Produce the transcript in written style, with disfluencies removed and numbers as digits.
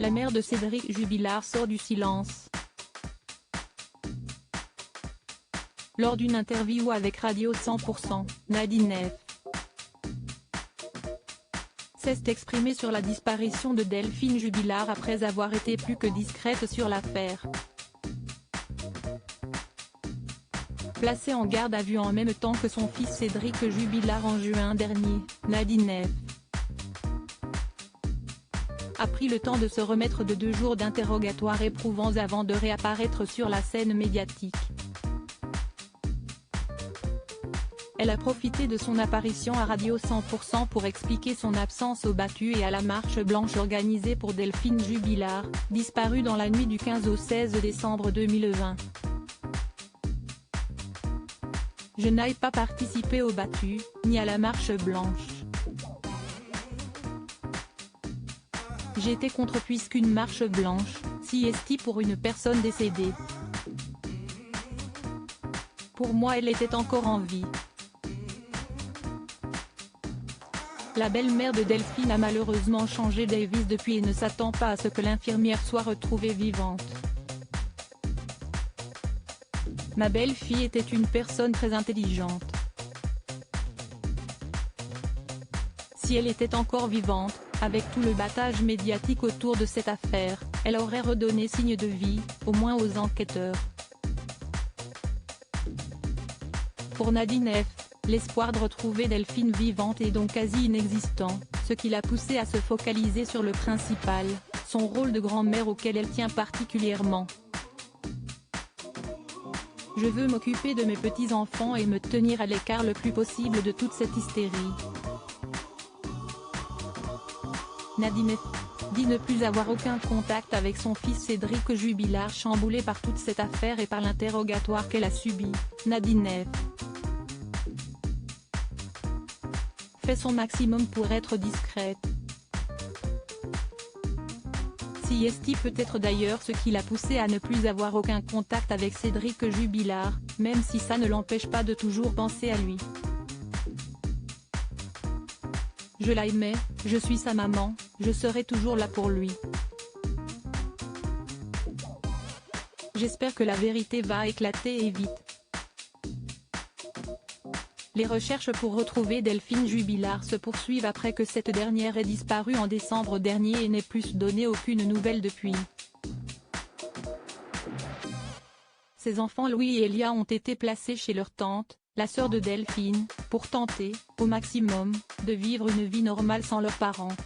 La mère de Cédric Jubilard sort du silence. Lors d'une interview avec Radio 100%, Nadine F. s'est exprimée sur la disparition de Delphine Jubilard après avoir été plus que discrète sur l'affaire. Placée en garde à vue en même temps que son fils Cédric Jubilard en juin dernier, Nadine F. a pris le temps de se remettre de 2 jours d'interrogatoires éprouvants avant de réapparaître sur la scène médiatique. Elle a profité de son apparition à Radio 100% pour expliquer son absence au Battu et à la marche blanche organisée pour Delphine Jubilard, disparue dans la nuit du 15 au 16 décembre 2020. Je n'ai pas participé au Battu, ni à la marche blanche. J'étais contre puisqu'une marche blanche, si esti pour une personne décédée. Pour moi elle était encore en vie. La belle-mère de Delphine a malheureusement changé d'avis depuis et ne s'attend pas à ce que l'infirmière soit retrouvée vivante. Ma belle-fille était une personne très intelligente. Si elle était encore vivante, avec tout le battage médiatique autour de cette affaire, elle aurait redonné signe de vie, au moins aux enquêteurs. Pour Nadine F., l'espoir de retrouver Delphine vivante est donc quasi inexistant, ce qui l'a poussée à se focaliser sur le principal, son rôle de grand-mère auquel elle tient particulièrement. Je veux m'occuper de mes petits-enfants et me tenir à l'écart le plus possible de toute cette hystérie. Nadine F. dit ne plus avoir aucun contact avec son fils Cédric Jubilard chamboulé par toute cette affaire et par l'interrogatoire qu'elle a subi. Nadine F. fait son maximum pour être discrète. Si esti peut-être d'ailleurs ce qui l'a poussé à ne plus avoir aucun contact avec Cédric Jubilard, même si ça ne l'empêche pas de toujours penser à lui. Je l'aimais, je suis sa maman, je serai toujours là pour lui. J'espère que la vérité va éclater et vite. Les recherches pour retrouver Delphine Jubilard se poursuivent après que cette dernière ait disparu en décembre dernier et n'ait plus donné aucune nouvelle depuis. Ses enfants Louis et Elia ont été placés chez leur tante, la sœur de Delphine, pour tenter, au maximum, de vivre une vie normale sans leurs parents.